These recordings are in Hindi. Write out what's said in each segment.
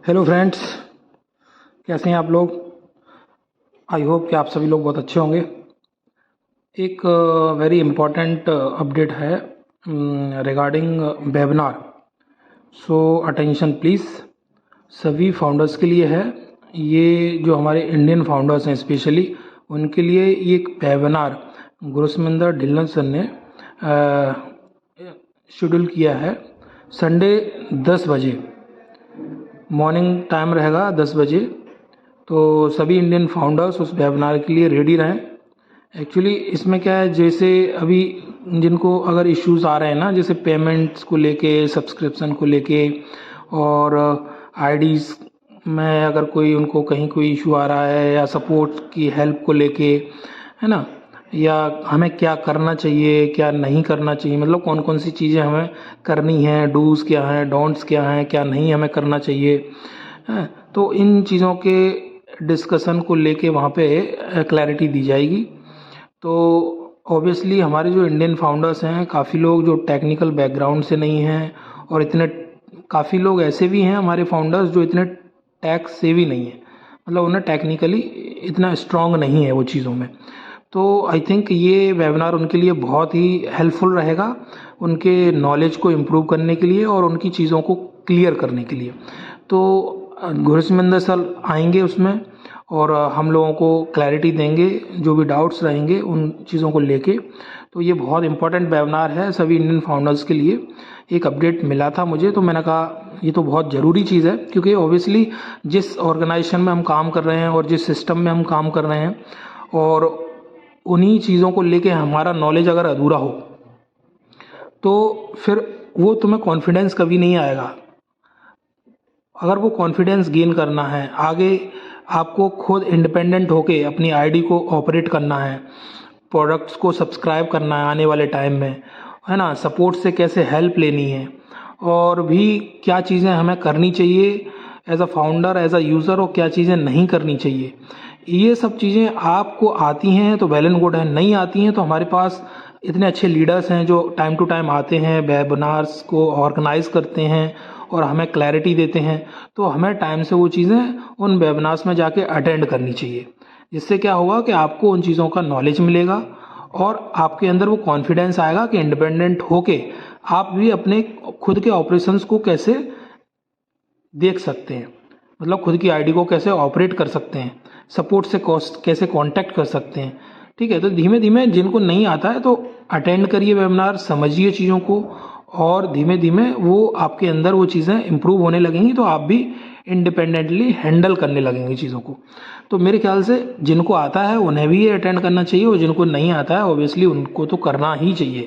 हेलो फ्रेंड्स, कैसे हैं आप लोग। आई होप कि आप सभी लोग बहुत अच्छे होंगे। एक वेरी इम्पॉर्टेंट अपडेट है regarding webinar. So attention please, सभी फाउंडर्स के लिए है। ये जो हमारे इंडियन फाउंडर्स हैं स्पेशली उनके लिए ये एक वेबिनार गुरसमिंदर ढिल्लन सर ने शेड्यूल किया है। संडे 10 बजे मॉर्निंग टाइम रहेगा 10 बजे। तो सभी इंडियन फाउंडर्स उस वेबिनार के लिए रेडी रहें। एक्चुअली इसमें क्या है, जैसे अभी जिनको अगर इश्यूज आ रहे हैं ना, जैसे पेमेंट्स को लेके, सब्सक्रिप्शन को लेके और आईडीज़ में अगर कोई उनको कहीं कोई इशू आ रहा है या सपोर्ट की हेल्प को लेके, है ना, या हमें क्या करना चाहिए क्या नहीं करना चाहिए, मतलब कौन कौन सी चीज़ें हमें करनी हैं, डूज़ क्या हैं, डोंट्स क्या हैं, क्या नहीं हमें करना चाहिए, तो इन चीज़ों के डिस्कशन को लेके वहाँ पे क्लैरिटी दी जाएगी। तो ऑब्वियसली हमारे जो इंडियन फाउंडर्स हैं, काफ़ी लोग जो टेक्निकल बैकग्राउंड से नहीं हैं, और इतने काफ़ी लोग ऐसे भी हैं हमारे फाउंडर्स जो इतने टैक्स सेवी नहीं है, मतलब उन्हें टेक्निकली इतना स्ट्रांग नहीं है वो चीज़ों में। तो आई थिंक ये वेबिनार उनके लिए बहुत ही हेल्पफुल रहेगा, उनके नॉलेज को इम्प्रूव करने के लिए और उनकी चीज़ों को क्लियर करने के लिए। तो गुरसमिंदर सर आएंगे उसमें और हम लोगों को क्लैरिटी देंगे, जो भी डाउट्स रहेंगे उन चीज़ों को लेके। तो ये बहुत इंपॉर्टेंट वेबिनार है सभी इंडियन फाउंडर्स के लिए। एक अपडेट मिला था मुझे, तो मैंने कहा ये तो बहुत ज़रूरी चीज़ है, क्योंकि ऑब्वियसली जिस ऑर्गेनाइजेशन में हम काम कर रहे हैं और जिस सिस्टम में हम काम कर रहे हैं, और उन्हीं चीज़ों को लेके हमारा नॉलेज अगर अधूरा हो तो फिर वो तुम्हें कॉन्फिडेंस कभी नहीं आएगा। अगर वो कॉन्फिडेंस गेन करना है, आगे आपको खुद इंडिपेंडेंट होके अपनी आईडी को ऑपरेट करना है, प्रोडक्ट्स को सब्सक्राइब करना है आने वाले टाइम में, है ना, सपोर्ट से कैसे हेल्प लेनी है, और भी क्या चीज़ें हमें करनी चाहिए as a founder, as a user, और क्या चीज़ें नहीं करनी चाहिए, ये सब चीज़ें आपको आती हैं तो वेल एंड गुड है, नहीं आती हैं तो हमारे पास इतने अच्छे लीडर्स हैं जो टाइम टू टाइम आते हैं, वेबिनार्स को ऑर्गेनाइज करते हैं और हमें क्लैरिटी देते हैं। तो हमें टाइम से वो चीज़ें उन वेबिनार्स में जाके अटेंड करनी चाहिए, जिससे क्या होगा कि आपको उन चीज़ों का नॉलेज मिलेगा और आपके अंदर वो कॉन्फिडेंस आएगा कि इंडिपेंडेंट होके आप भी अपने खुद के ऑपरेशंस को कैसे देख सकते हैं, मतलब खुद की आईडी को कैसे ऑपरेट कर सकते हैं, सपोर्ट से कैसे कांटेक्ट कर सकते हैं। ठीक है, तो धीमे धीमे जिनको नहीं आता है तो अटेंड करिए वेबिनार, समझिए चीज़ों को, और धीमे धीमे वो आपके अंदर वो चीज़ें इंप्रूव होने लगेंगी, तो आप भी इंडिपेंडेंटली हैंडल करने लगेंगे चीज़ों को। तो मेरे ख्याल से जिनको आता है उन्हें भी ये अटेंड करना चाहिए, और जिनको नहीं आता है ऑब्वियसली उनको तो करना ही चाहिए।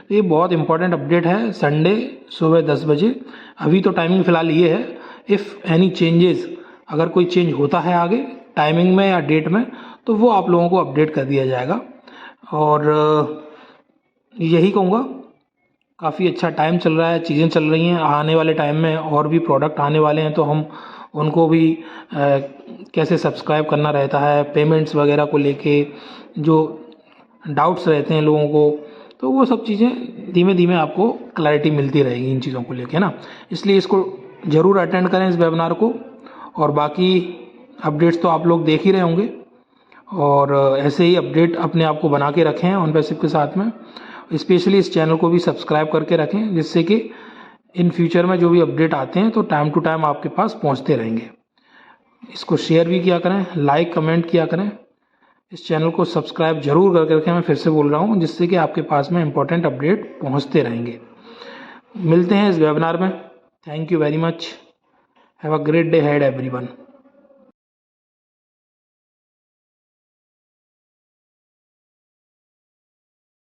तो ये बहुत इंपॉर्टेंट अपडेट है, संडे सुबह 10 बजे। अभी तो टाइमिंग फ़िलहाल ये है, इफ़ एनी चेंजेस, अगर कोई चेंज होता है आगे टाइमिंग में या डेट में, तो वो आप लोगों को अपडेट कर दिया जाएगा। और यही कहूँगा, काफ़ी अच्छा टाइम चल रहा है, चीज़ें चल रही हैं, आने वाले टाइम में और भी प्रोडक्ट आने वाले हैं, तो हम उनको भी कैसे सब्सक्राइब करना रहता है, पेमेंट्स वगैरह को लेके जो डाउट्स रहते हैं लोगों को, तो वो सब चीज़ें धीमे धीमे आपको क्लैरिटी मिलती रहेगी इन चीज़ों को लेके, है ना। इसलिए इसको ज़रूर अटेंड करें इस वेबिनार को, और बाकी अपडेट्स तो आप लोग देख ही रहे होंगे, और ऐसे ही अपडेट अपने आप को बना के रखें ऑन पैसिव के साथ में। स्पेशली इस चैनल को भी सब्सक्राइब करके रखें, जिससे कि इन फ्यूचर में जो भी अपडेट आते हैं तो टाइम टू टाइम आपके पास पहुंचते रहेंगे। इसको शेयर भी किया करें, लाइक कमेंट किया करें, इस चैनल को सब्सक्राइब जरूर करके रखें, मैं फिर से बोल रहा हूँ, जिससे कि आपके पास में इंपॉर्टेंट अपडेट पहुँचते रहेंगे। मिलते हैं इस वेबिनार में। Thank you very much. Have a great day head everyone.